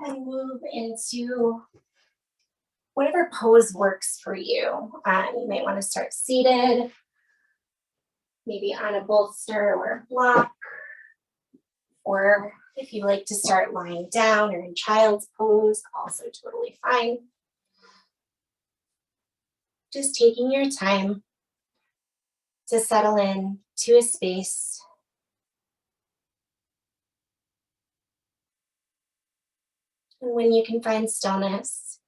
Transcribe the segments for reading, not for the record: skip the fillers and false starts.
And move into whatever pose works for you. You might want to start seated, maybe on a bolster or a block, or if you like to start lying down or in child's pose, also totally fine. Just taking your time to settle in to a space. And when you can find stillness,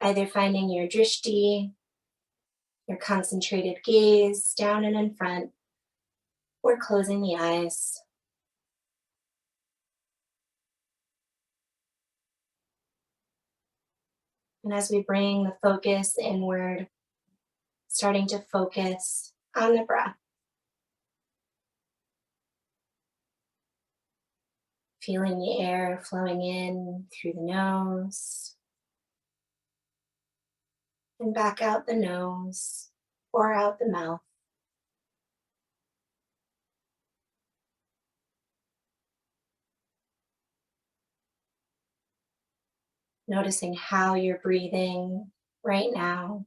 either finding your drishti, your concentrated gaze down and in front, or closing the eyes. And as we bring the focus inward, starting to focus on the breath. Feeling the air flowing in through the nose and back out the nose or out the mouth. Noticing how you're breathing right now,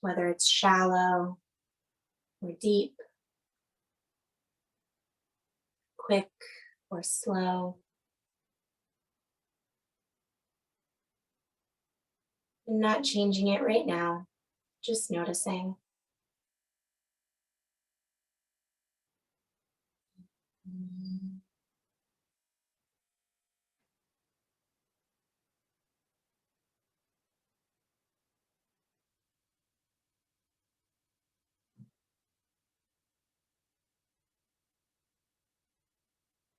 whether it's shallow or deep, quick or slow. And not changing it right now, just noticing.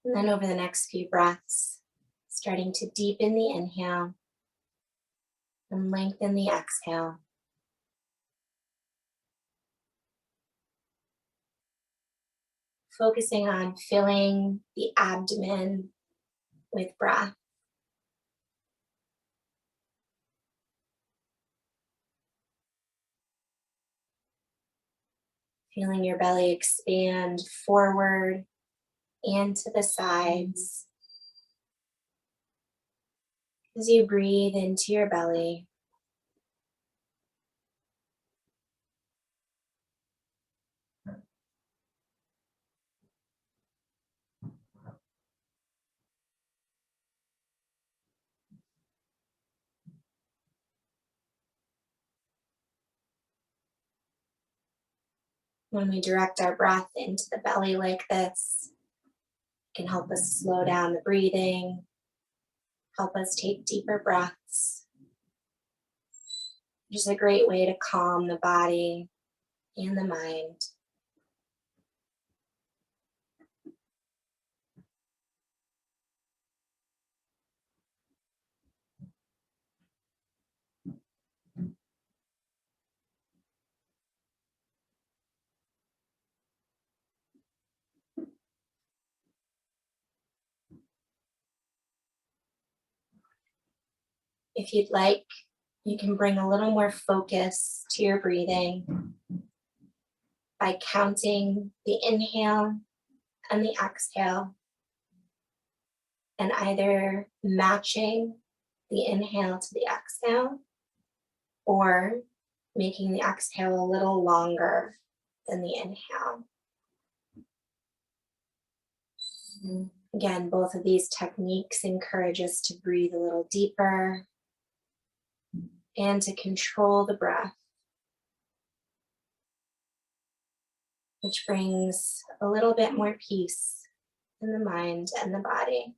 And then over the next few breaths, starting to deepen the inhale and lengthen the exhale. Focusing on filling the abdomen with breath. Feeling your belly expand forward and to the sides as you breathe into your belly. When we direct our breath into the belly like this, it can help us slow down the breathing, help us take deeper breaths. Just a great way to calm the body and the mind. If you'd like, you can bring a little more focus to your breathing by counting the inhale and the exhale, and either matching the inhale to the exhale or making the exhale a little longer than the inhale. Again, both of these techniques encourage us to breathe a little deeper and to control the breath, which brings a little bit more peace in the mind and the body.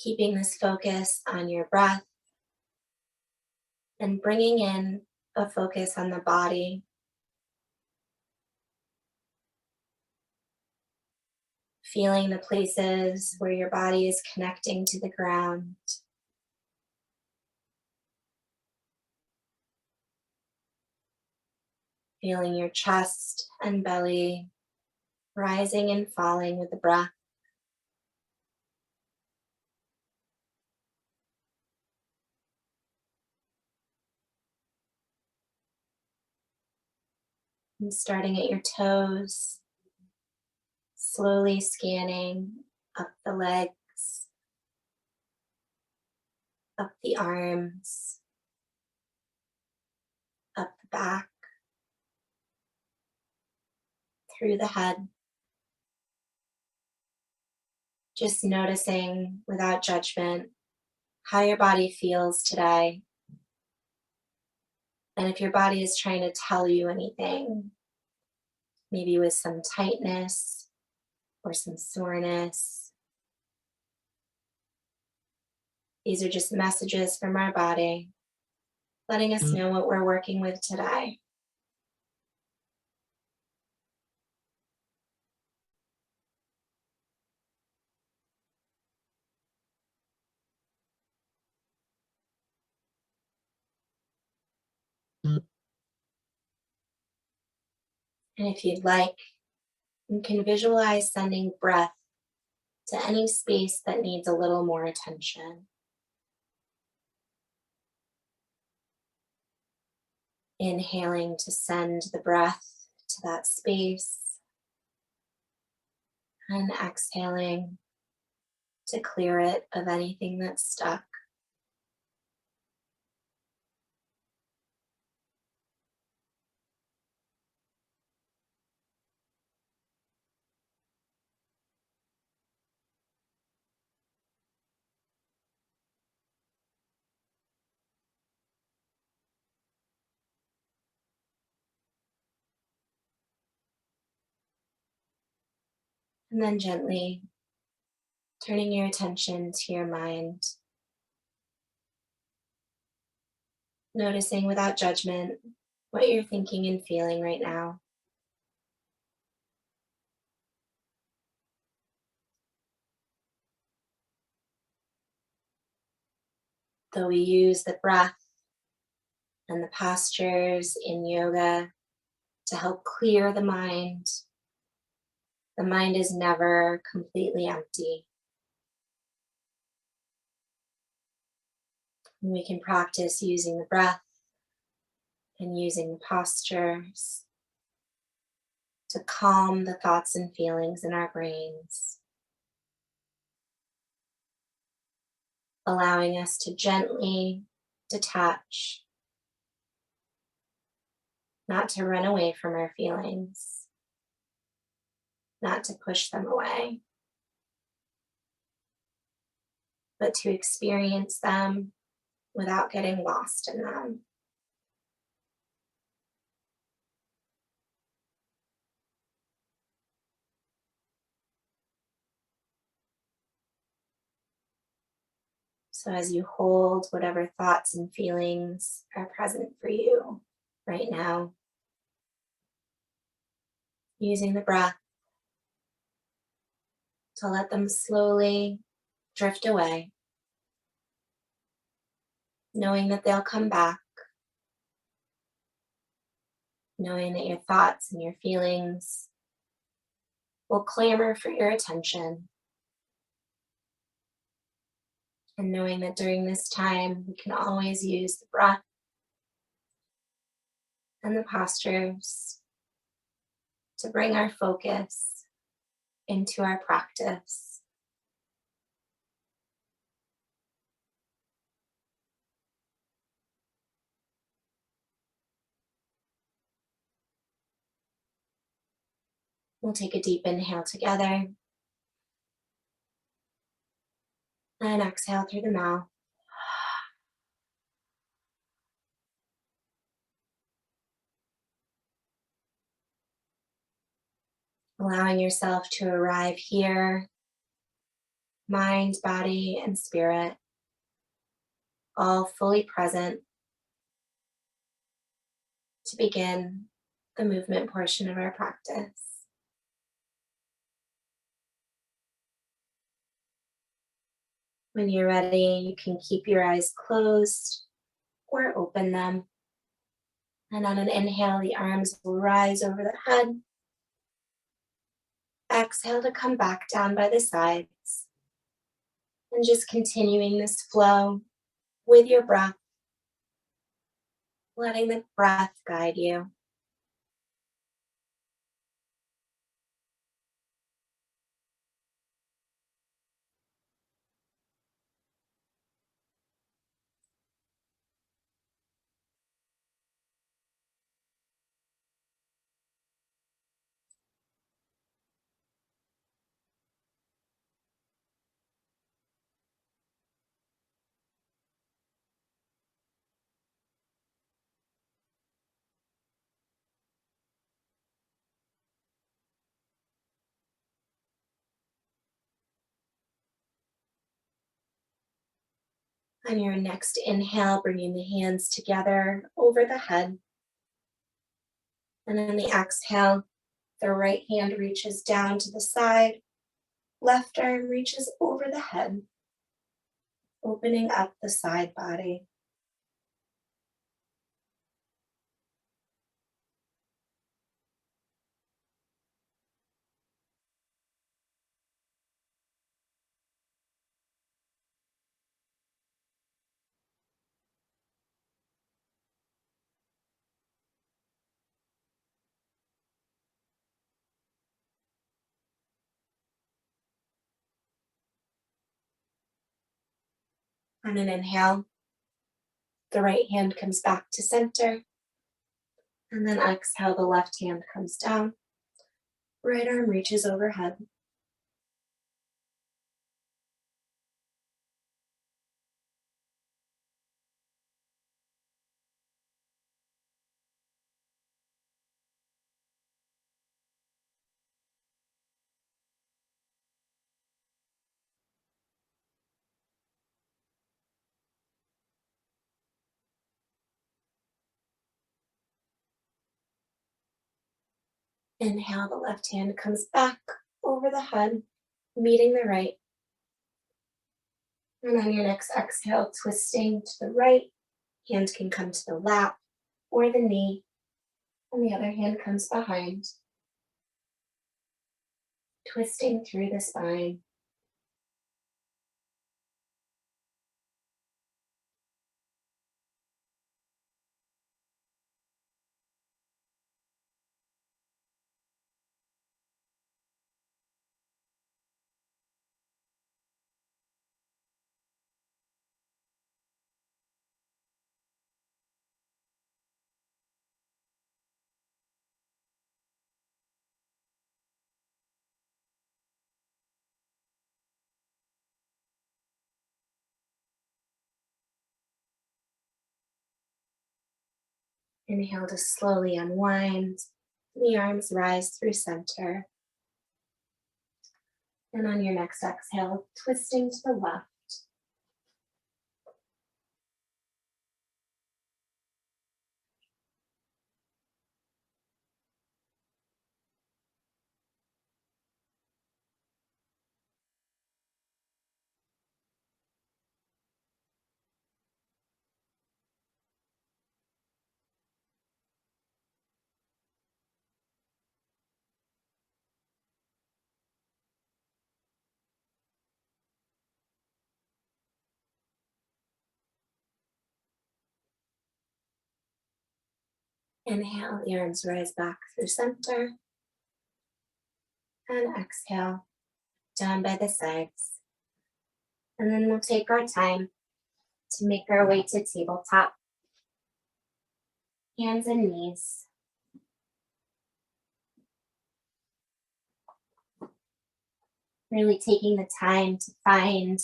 Keeping this focus on your breath and bringing in a focus on the body. Feeling the places where your body is connecting to the ground Feeling your chest and belly rising and falling with the breath. And starting at your toes, slowly scanning up the legs, up the arms, up the back, through the head. Just noticing without judgment how your body feels today. And if your body is trying to tell you anything, maybe with some tightness or some soreness, these are just messages from our body letting us know what we're working with today. And if you'd like, you can visualize sending breath to any space that needs a little more attention. Inhaling to send the breath to that space, and exhaling to clear it of anything that's stuck. And then gently turning your attention to your mind, noticing without judgment what you're thinking and feeling right now. Though we use the breath and the postures in yoga to help clear the mind is never completely empty. And we can practice using the breath and using the postures to calm the thoughts and feelings in our brains, allowing us to gently detach, not to run away from our feelings, not to push them away, but to experience them without getting lost in them. So as you hold whatever thoughts and feelings are present for you right now, using the breath to let them slowly drift away, knowing that they'll come back, knowing that your thoughts and your feelings will clamor for your attention, and knowing that during this time we can always use the breath and the postures to bring our focus into our practice. We'll take a deep inhale together and exhale through the mouth. Allowing yourself to arrive here, mind, body, and spirit, all fully present to begin the movement portion of our practice. When you're ready, you can keep your eyes closed or open them. And on an inhale, the arms will rise over the head. Exhale to come back down by the sides. And just continuing this flow with your breath, letting the breath guide you. On your next inhale, bringing the hands together over the head. And on the exhale, the right hand reaches down to the side, left arm reaches over the head, opening up the side body. On an inhale, the right hand comes back to center, and then exhale, the left hand comes down, right arm reaches overhead. Inhale, the left hand comes back over the head, meeting the right. And on your next exhale, twisting to the right, hand can come to the lap or the knee, and the other hand comes behind, twisting through the spine. Inhale to slowly unwind. The arms rise through center. And on your next exhale, twisting to the left. Inhale, the arms rise back through center. And exhale, down by the sides. And then we'll take our time to make our way to tabletop. Hands and knees. Really taking the time to find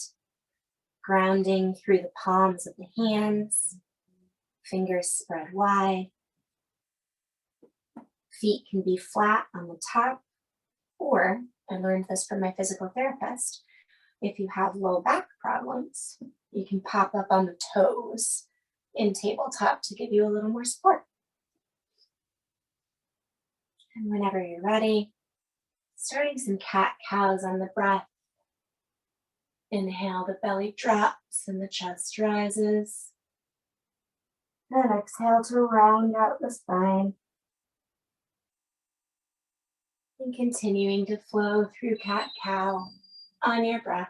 grounding through the palms of the hands. Fingers spread wide. Feet can be flat on the top, or I learned this from my physical therapist. If you have low back problems, you can pop up on the toes in tabletop to give you a little more support. And whenever you're ready, starting some cat-cows on the breath. Inhale, the belly drops and the chest rises. And exhale to round out the spine. And continuing to flow through cat-cow on your breath.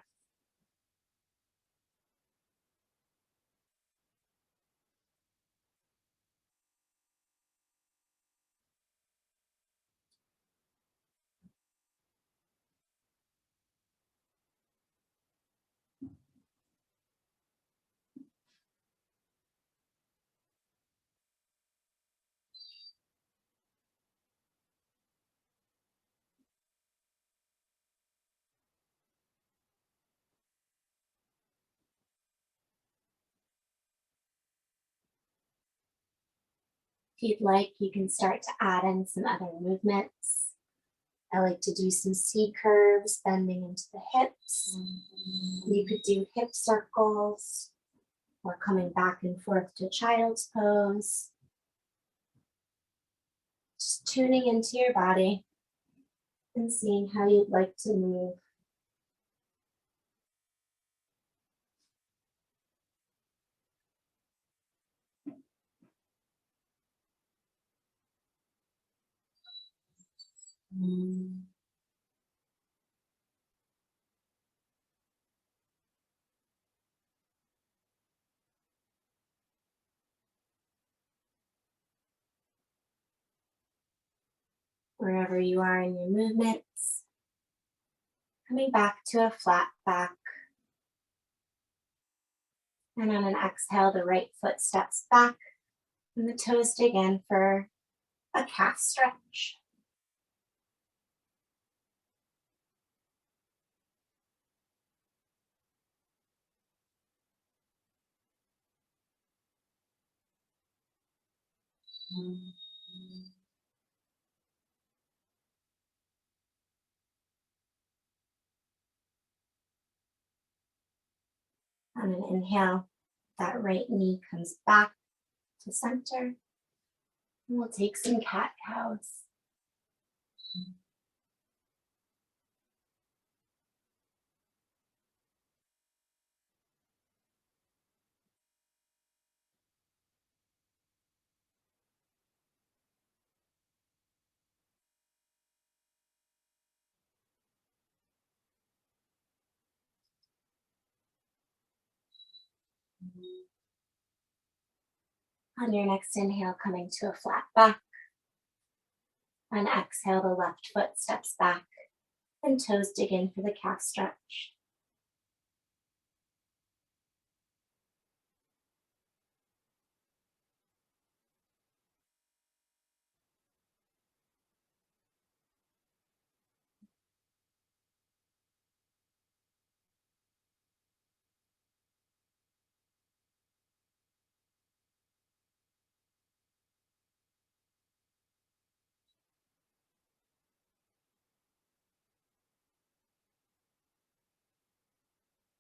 If you'd like, you can start to add in some other movements. I like to do some C curves, bending into the hips. You could do hip circles or coming back and forth to child's pose. Just tuning into your body and seeing how you'd like to move. Wherever you are in your movements, coming back to a flat back. And on an exhale, the right foot steps back and the toes dig in for a calf stretch. On an inhale, that right knee comes back to center. And we'll take some cat-cows. On your next inhale, coming to a flat back. On exhale, the left foot steps back and toes dig in for the calf stretch.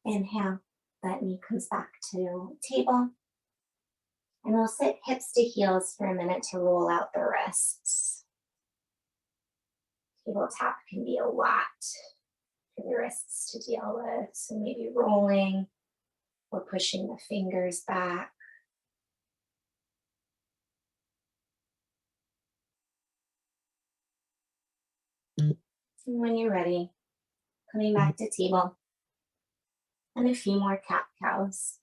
Inhale, that knee comes back to table. And we'll sit hips to heels for a minute to roll out the wrists. Table tap can be a lot for the wrists to deal with. So maybe rolling or pushing the fingers back. And when you're ready, coming back to table and a few more cat-cows.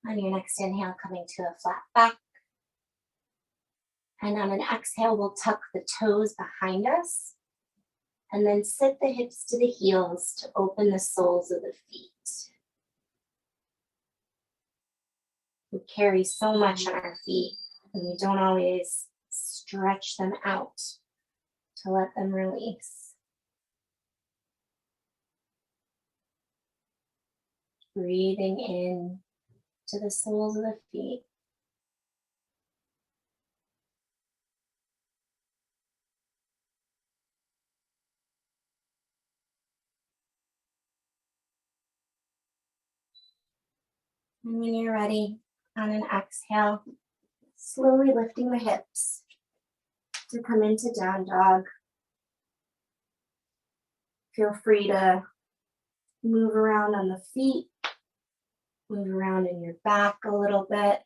On your next inhale, coming to a flat back. And on an exhale, we'll tuck the toes behind us and then sit the hips to the heels to open the soles of the feet. We carry so much on our feet and we don't always stretch them out to let them release. Breathing in to the soles of the feet. And when you're ready, on an exhale, slowly lifting the hips to come into down dog. Feel free to move around on the feet, move around in your back a little bit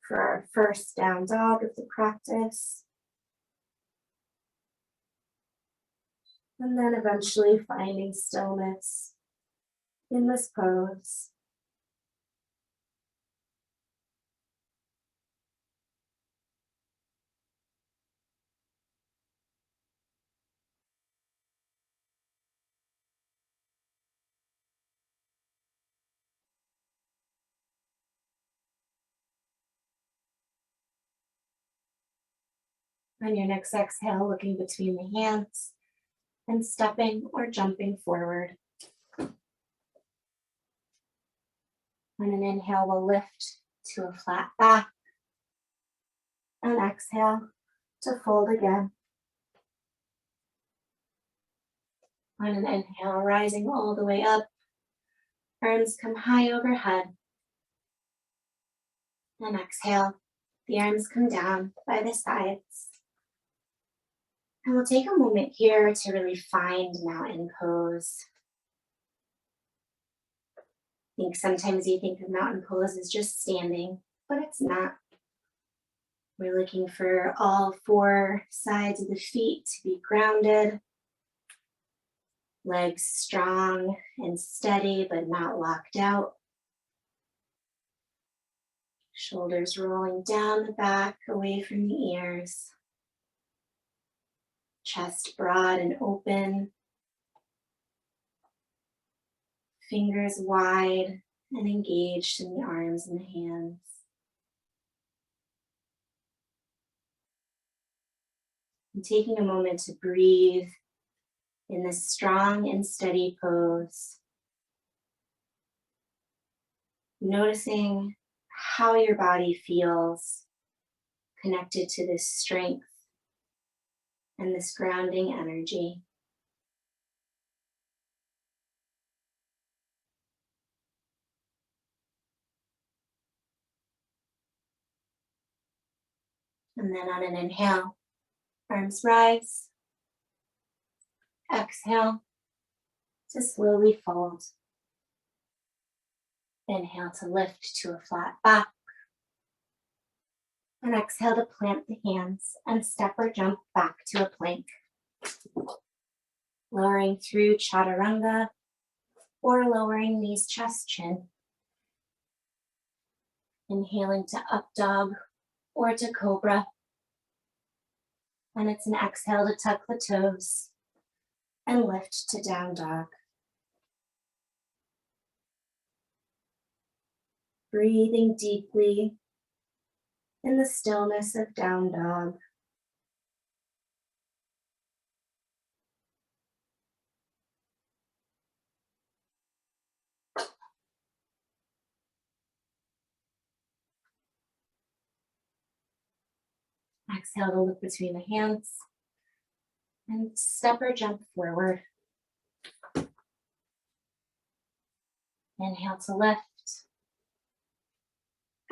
for our first down dog of the practice. And then eventually finding stillness in this pose. On your next exhale, looking between the hands and stepping or jumping forward. On an inhale, we'll lift to a flat back. And exhale to fold again. On an inhale, rising all the way up. Arms come high overhead. And exhale, the arms come down by the sides. And we'll take a moment here to really find mountain pose. I think sometimes you think of mountain pose as just standing, but it's not. We're looking for all four sides of the feet to be grounded. Legs strong and steady, but not locked out. Shoulders rolling down the back, away from the ears. Chest broad and open. Fingers wide and engaged in the arms and the hands. And taking a moment to breathe in this strong and steady pose. Noticing how your body feels connected to this strength and this grounding energy. And then on an inhale, arms rise. Exhale to slowly fold. Inhale to lift to a flat back. And exhale to plant the hands and step or jump back to a plank. Lowering through chaturanga or lowering knees, chest, chin. Inhaling to up dog or to cobra. And it's an exhale to tuck the toes and lift to down dog. Breathing deeply in the stillness of down dog. Exhale to look between the hands and step or jump forward. Inhale to lift.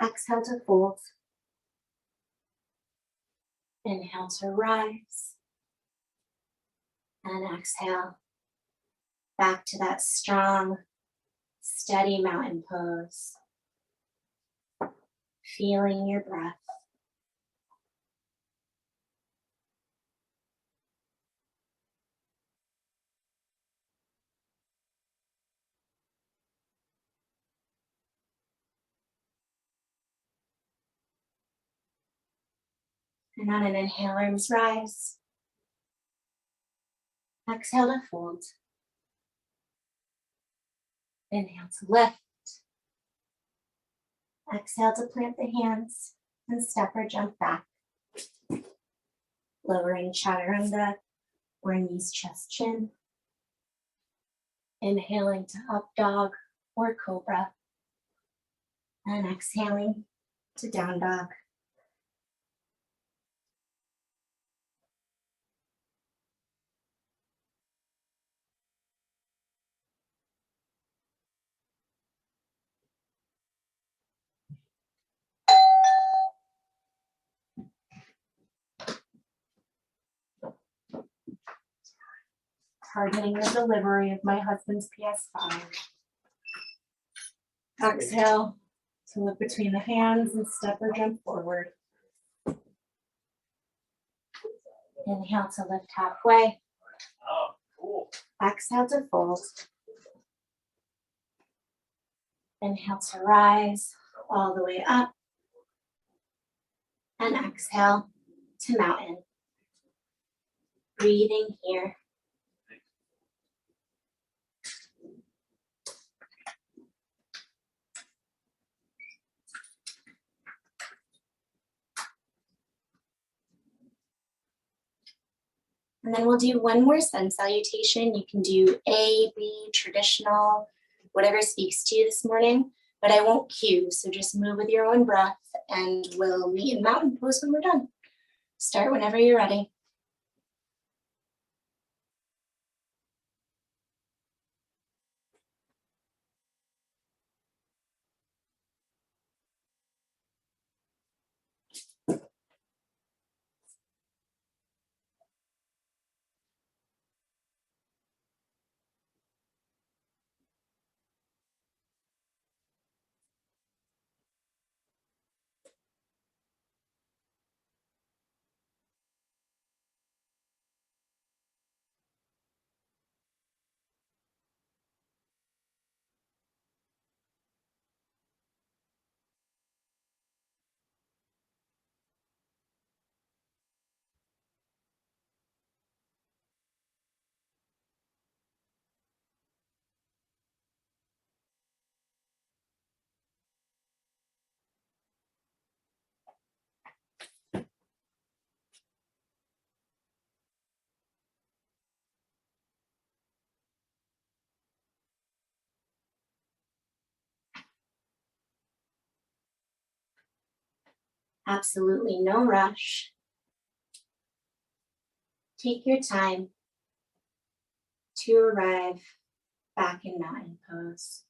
Exhale to fold. Inhale to rise. And exhale back to that strong, steady mountain pose. Feeling your breath. And on an inhale, arms rise. Exhale to fold. Inhale to lift. Exhale to plant the hands and step or jump back. Lowering chaturanga or knees, chest, chin. Inhaling to up dog or cobra. And exhaling to down dog. targeting the delivery of my husband's PS5. Exhale to look between the hands and step or jump forward. Inhale to lift halfway. Exhale to fold. Inhale to rise all the way up. And exhale to mountain. Breathing here. And then we'll do one more sun salutation. You can do A, B, traditional, whatever speaks to you this morning, but I won't cue, so just move with your own breath and we'll meet in mountain pose when we're done. Start whenever you're ready. Absolutely no rush. Take your time to arrive back in mountain pose.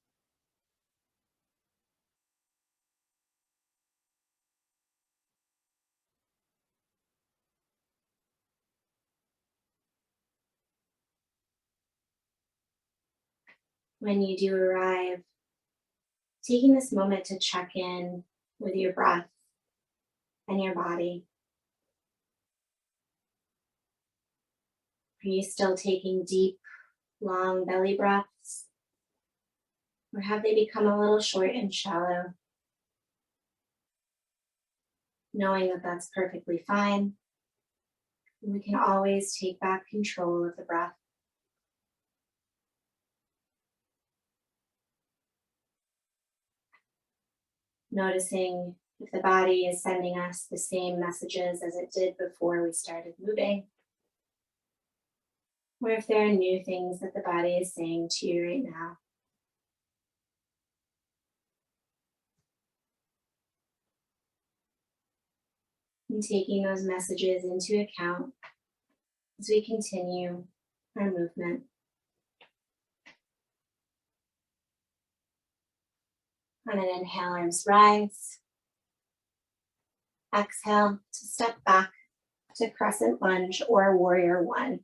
When you do arrive, taking this moment to check in with your breath and your body. Are you still taking deep, long belly breaths? Or have they become a little short and shallow? Knowing that that's perfectly fine, we can always take back control of the breath. Noticing if the body is sending us the same messages as it did before we started moving, or if there are new things that the body is saying to you right now. And taking those messages into account as we continue our movement. On an inhale, arms rise. Exhale to step back to crescent lunge or warrior one,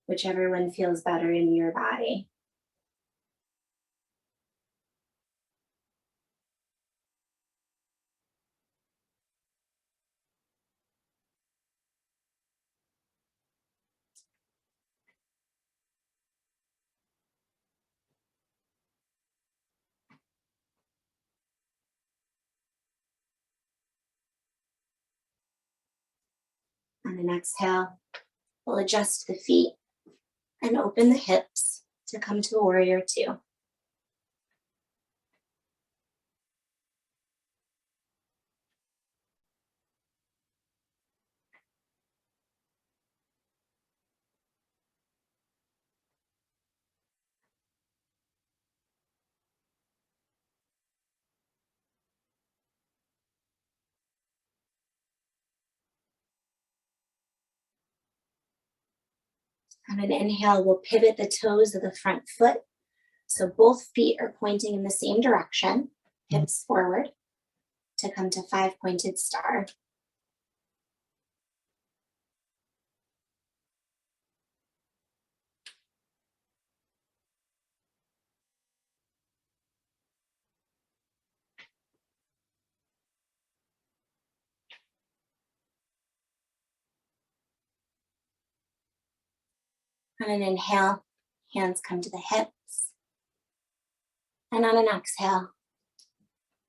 whichever one feels better in your body. On an exhale, we'll adjust the feet and open the hips to come to warrior two. On an inhale, we'll pivot the toes of the front foot. So both feet are pointing in the same direction, hips forward, to come to 5-pointed star. On an inhale, hands come to the hips. And on an exhale,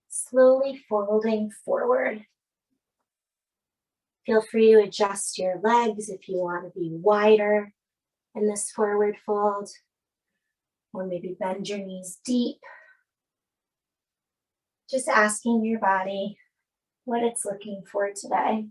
slowly folding forward. Feel free to adjust your legs if you want to be wider in this forward fold, or maybe bend your knees deep. Just asking your body what it's looking for today.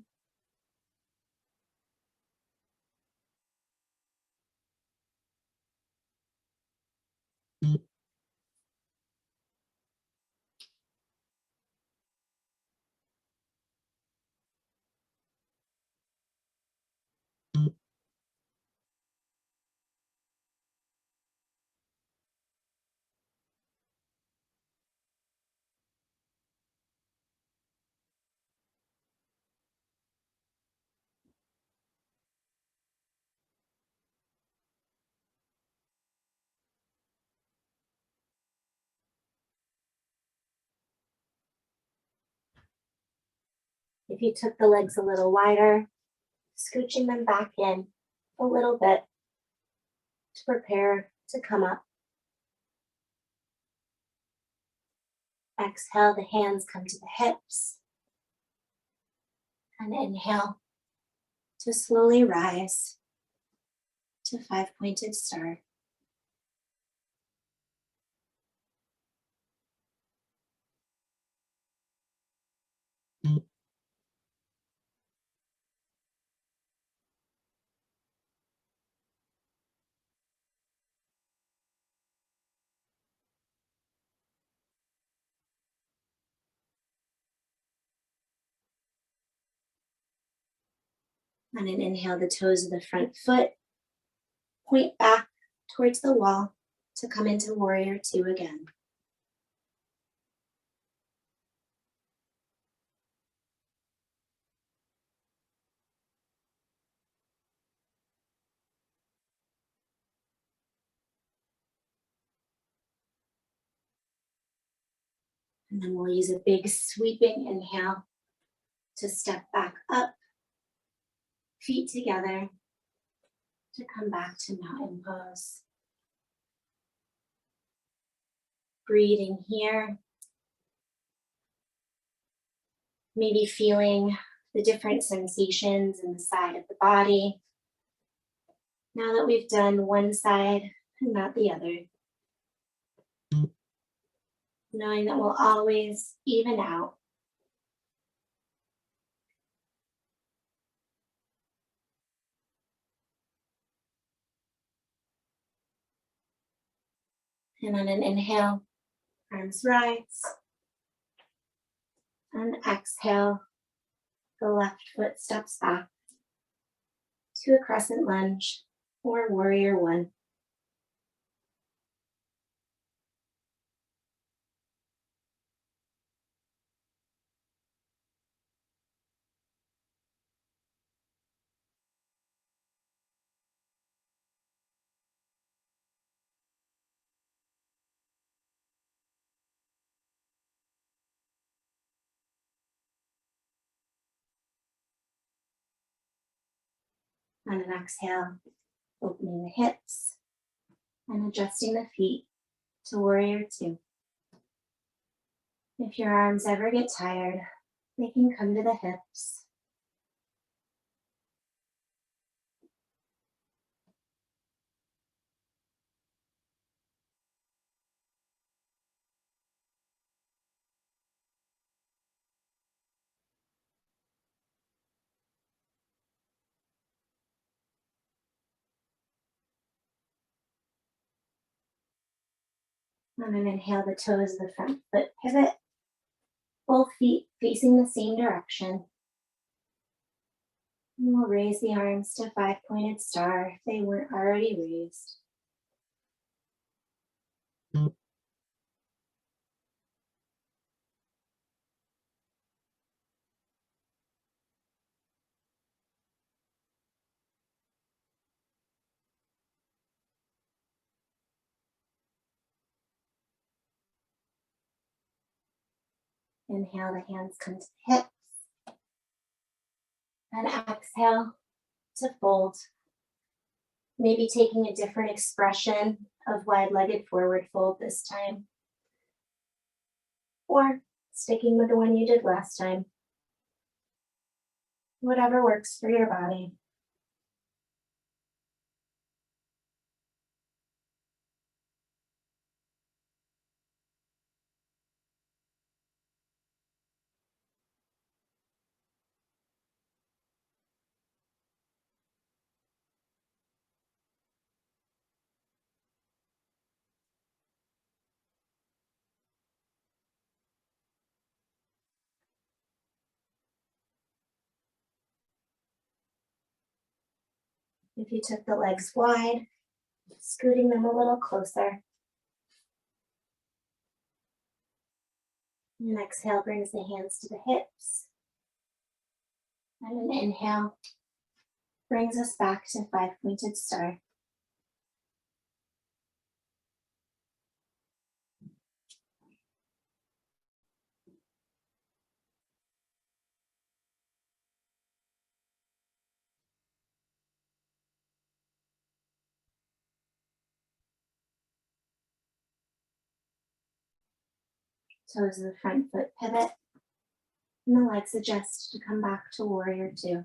If you took the legs a little wider, scooching them back in a little bit to prepare to come up. Exhale, the hands come to the hips. And inhale to slowly rise to five-pointed star. On an inhale, the toes of the front foot point back towards the wall to come into warrior two again. And then we'll use a big sweeping inhale to step back up, feet together, to come back to mountain pose. Breathing here, maybe feeling the different sensations in the side of the body. Now that we've done one side and not the other, knowing that we'll always even out. And on an inhale, arms rise. And exhale, the left foot steps back to a crescent lunge or warrior one. On an exhale, opening the hips and adjusting the feet to warrior two. If your arms ever get tired, they can come to the hips. On an inhale, the toes of the front foot pivot, both feet facing the same direction. And we'll raise the arms to five-pointed star if they weren't already raised. Inhale, the hands come to the hips. And exhale to fold. Maybe taking a different expression of wide-legged forward fold this time, or sticking with the one you did last time. Whatever works for your body. If you took the legs wide, scooting them a little closer. And exhale brings the hands to the hips. And an inhale brings us back to five-pointed star. Toes of the front foot pivot. And the legs adjust to come back to warrior two.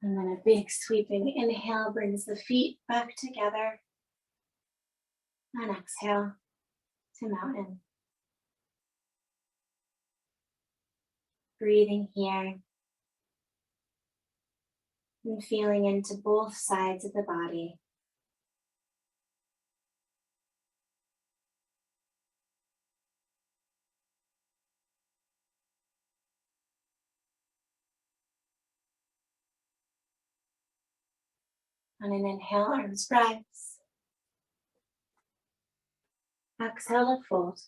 And then a big sweeping inhale brings the feet back together. And exhale to mountain. Breathing here. And feeling into both sides of the body. On an inhale, arms rise. Exhale to fold.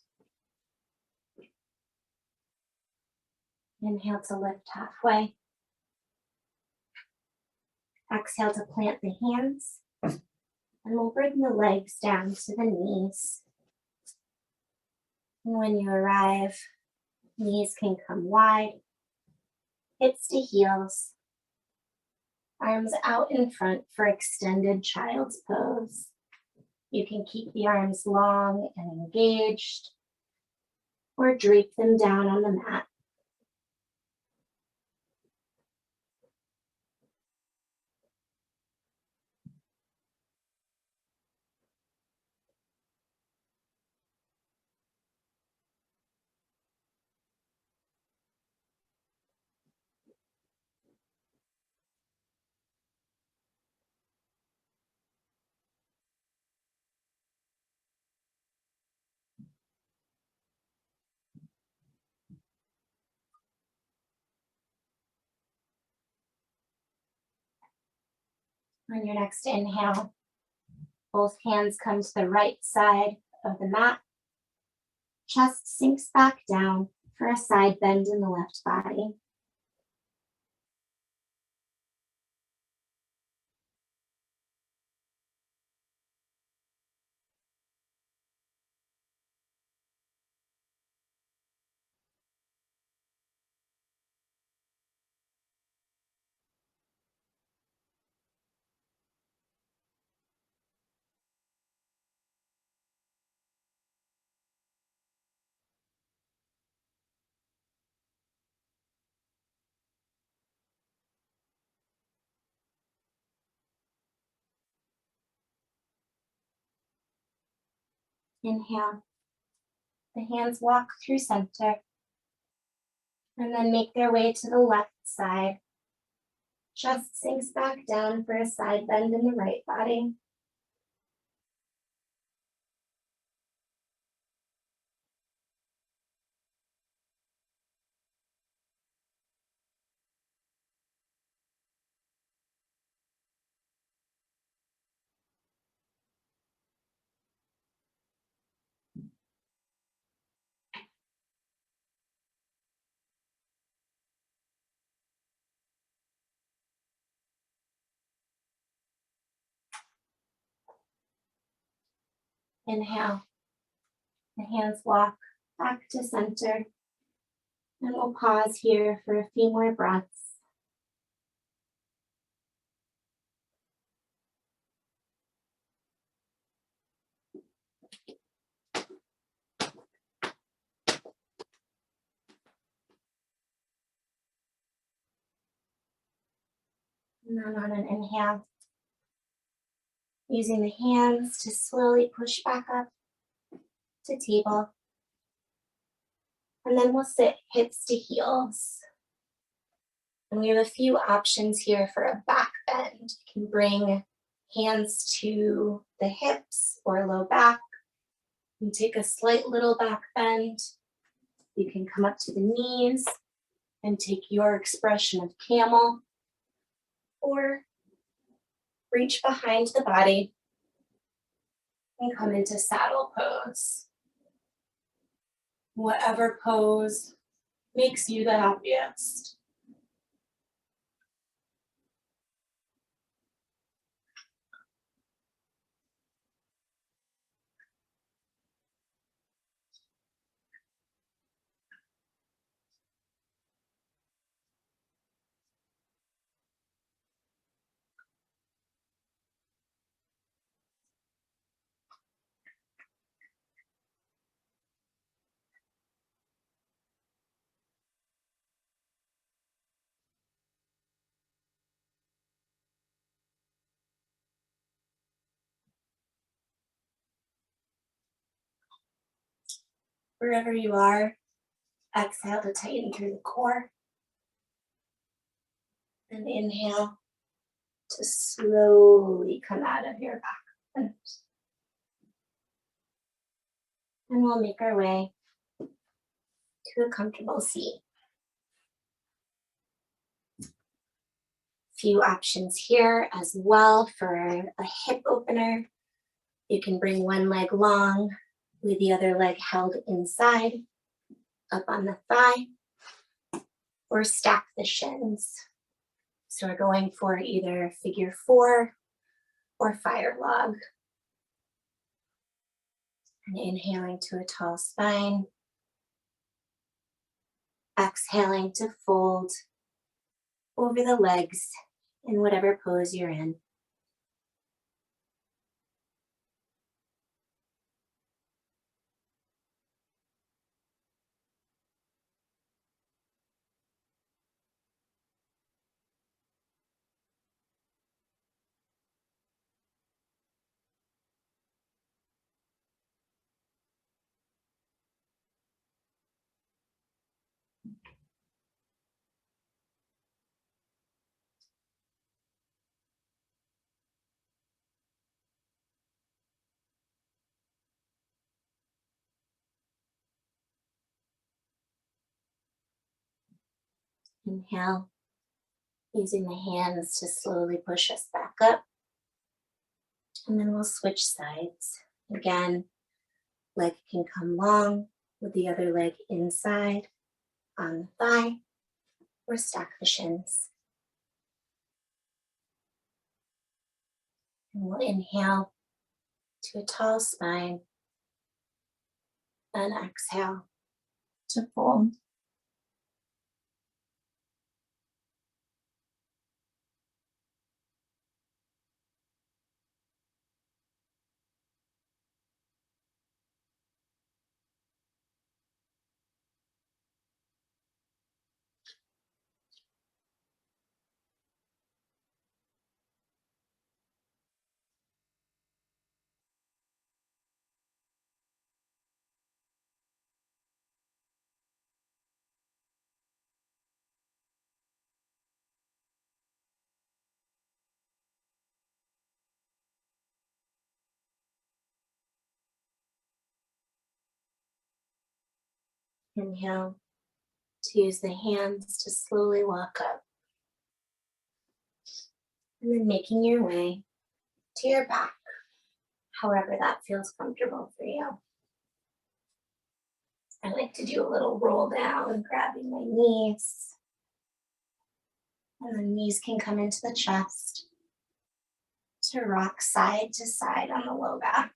Inhale to lift halfway. Exhale to plant the hands. And we'll bring the legs down to the knees. And when you arrive, knees can come wide, hips to heels, arms out in front for extended child's pose. You can keep the arms long and engaged, or drape them down on the mat. On your next inhale, both hands come to the right side of the mat. Chest sinks back down for a side bend in the left body. Inhale. The hands walk through center and then make their way to the left side. Chest sinks back down for a side bend in the right body. Inhale. The hands walk back to center. And we'll pause here for a few more breaths. And then on an inhale, using the hands to slowly push back up to table. And then we'll sit hips to heels. And we have a few options here for a back bend. You can bring hands to the hips or low back. You take a slight little back bend. You can come up to the knees and take your expression of camel, or reach behind the body and come into saddle pose. Whatever pose makes you the happiest. Wherever you are, exhale to tighten through the core. And inhale to slowly come out of your back bend. And we'll make our way to a comfortable seat. Few options here as well for a hip opener. You can bring one leg long with the other leg held inside, up on the thigh, or stack the shins. So we're going for either figure 4 or fire log. And inhaling to a tall spine. Exhaling to fold over the legs in whatever pose you're in. Inhale, using the hands to slowly push us back up. And then we'll switch sides. Again, leg can come long with the other leg inside on the thigh, or stack the shins. And we'll inhale to a tall spine and exhale to fold. Inhale to use the hands to slowly walk up. And then making your way to your back, however that feels comfortable for you. I like to do a little roll down, grabbing my knees. And the knees can come into the chest to rock side to side on the low back.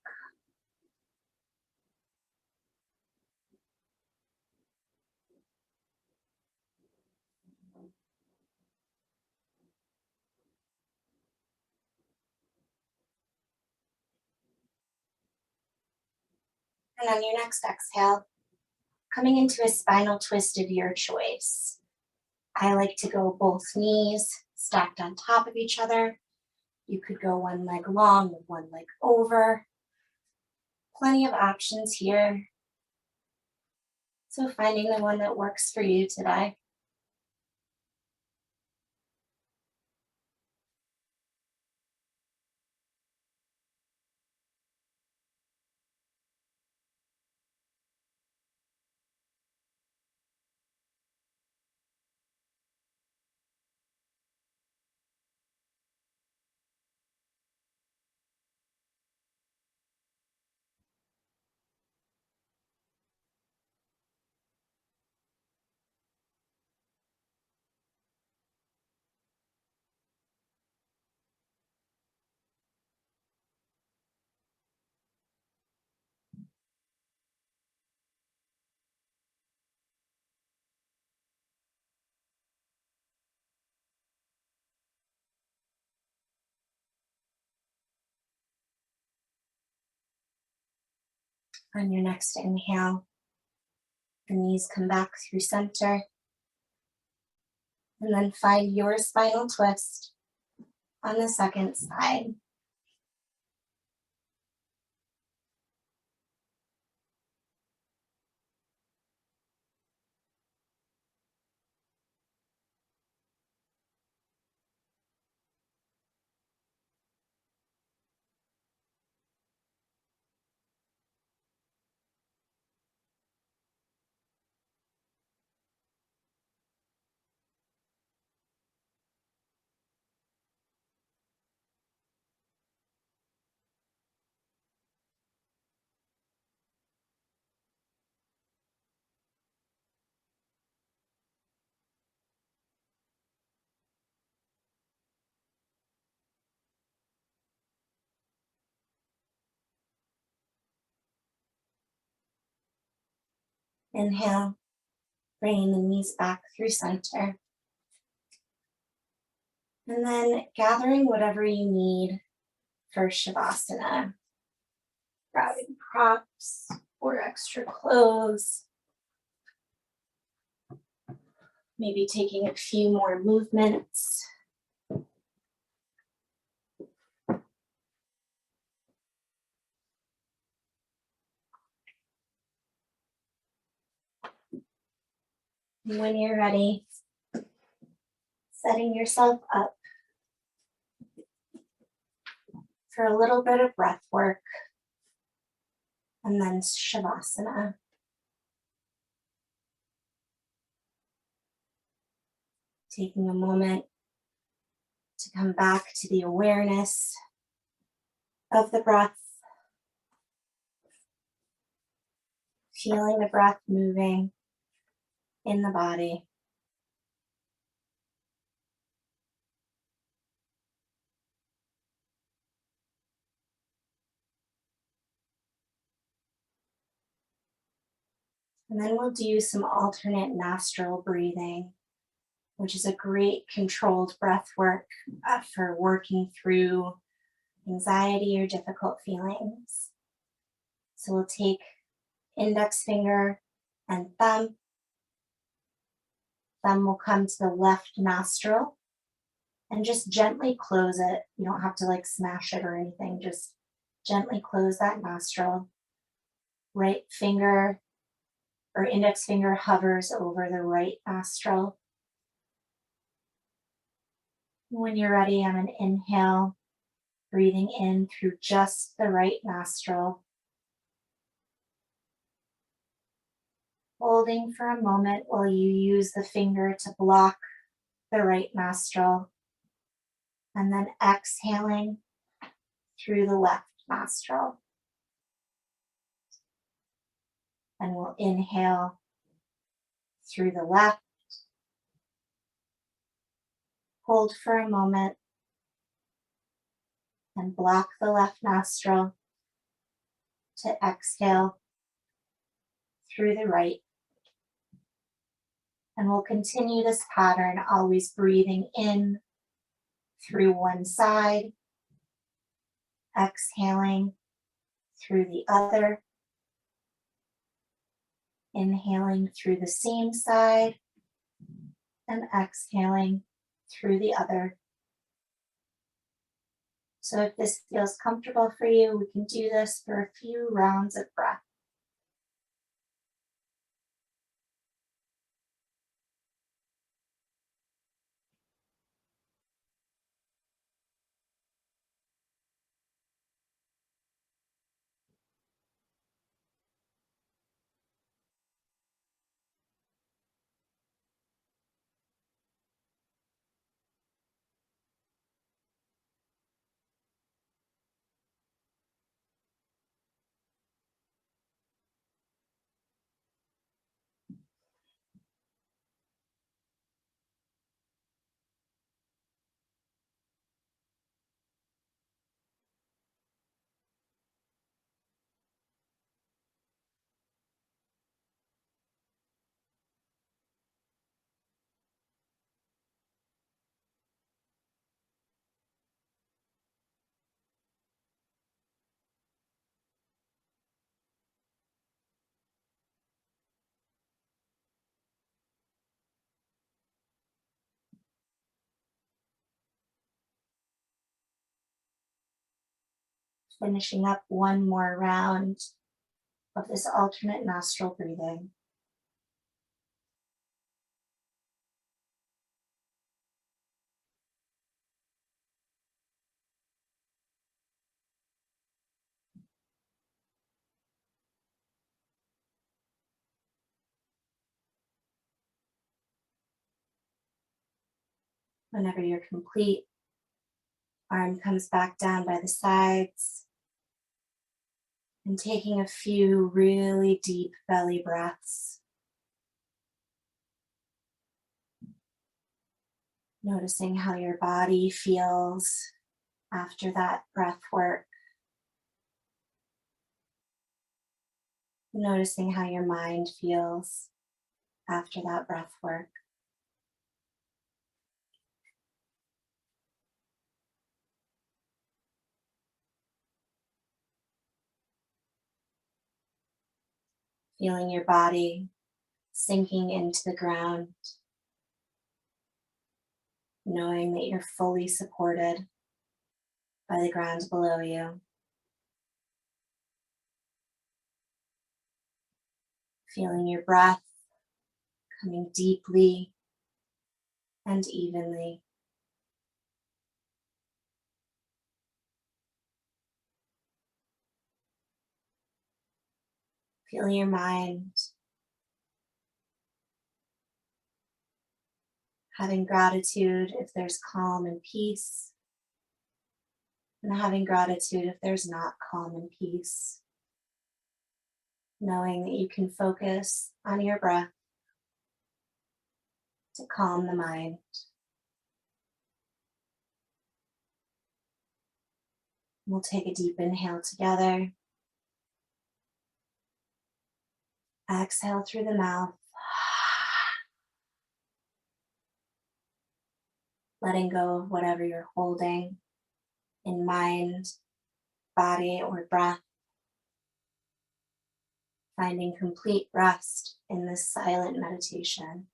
And on your next exhale, coming into a spinal twist of your choice. I like to go both knees stacked on top of each other. You could go one leg long, one leg over. Plenty of options here. So finding the one that works for you today. On your next inhale, the knees come back through center. And then find your spinal twist on the second side. Inhale, bringing the knees back through center. And then gathering whatever you need for Shavasana. Grabbing props or extra clothes. Maybe taking a few more movements. And when you're ready, setting yourself up for a little bit of breath work and then Shavasana. Taking a moment to come back to the awareness of the breath, feeling the breath moving in the body. And then we'll do some alternate nostril breathing, which is a great controlled breath work for working through anxiety or difficult feelings. So we'll take index finger and thumb. Thumb will come to the left nostril and just gently close it. You don't have to like smash it or anything, just gently close that nostril. Right finger or index finger hovers over the right nostril. When you're ready on an inhale, breathing in through just the right nostril. Holding for a moment while you use the finger to block the right nostril. And then exhaling through the left nostril. And we'll inhale through the left. Hold for a moment and block the left nostril to exhale through the right. And we'll continue this pattern, always breathing in through one side, exhaling through the other. Inhaling through the same side and exhaling through the other. So if this feels comfortable for you, we can do this for a few rounds of breath. Finishing up one more round of this alternate nostril breathing. Whenever you're complete, arm comes back down by the sides, and taking a few really deep belly breaths. Noticing how your body feels after that breath work. Noticing how your mind feels after that breath work. Feeling your body sinking into the ground. Knowing that you're fully supported by the ground below you. Feeling your breath coming deeply and evenly. Feeling your mind having gratitude if there's calm and peace, and having gratitude if there's not calm and peace. Knowing that you can focus on your breath to calm the mind. We'll take a deep inhale together. Exhale through the mouth. Letting go of whatever you're holding in mind, body, or breath. Finding complete rest in this silent meditation.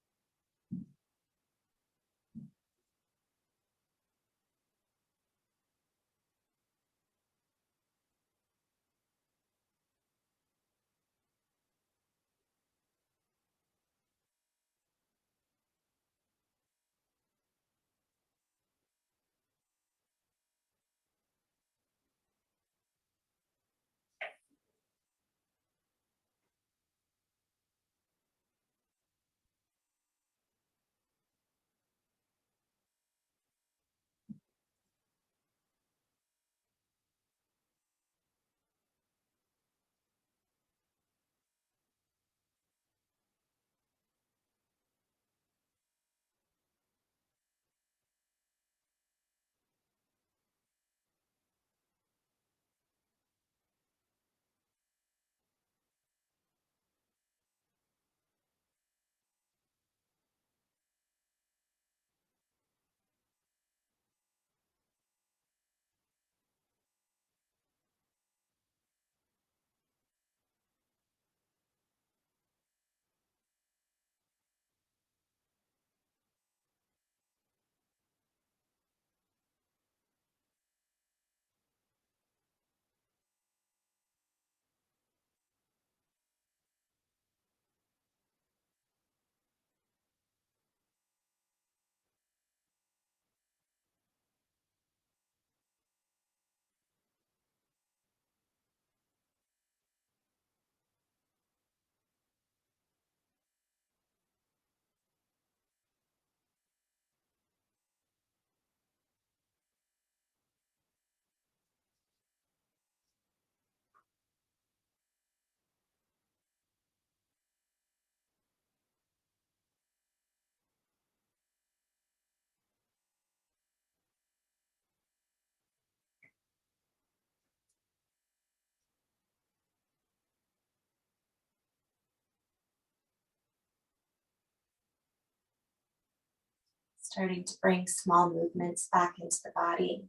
Starting to bring small movements back into the body,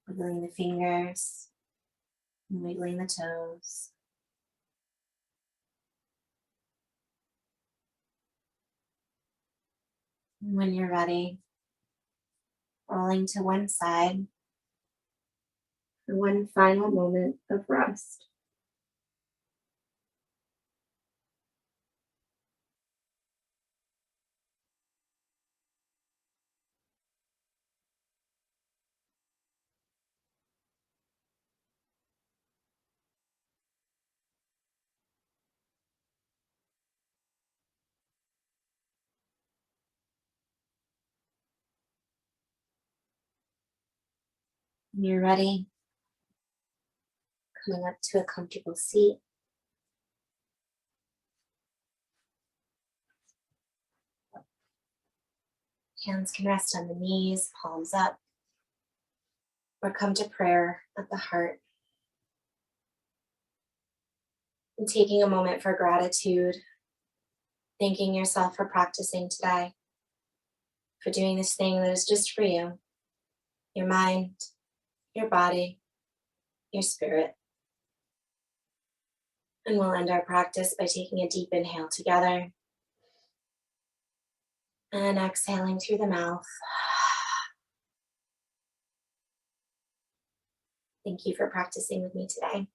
wiggling the fingers, and wiggling the toes. And when you're ready, rolling to one side for one final moment of rest. When you're ready, coming up to a comfortable seat. Hands can rest on the knees, palms up, or come to prayer at the heart. And taking a moment for gratitude, thanking yourself for practicing today, for doing this thing that is just for you, your mind, your body, your spirit. And we'll end our practice by taking a deep inhale together and exhaling through the mouth. Thank you for practicing with me today.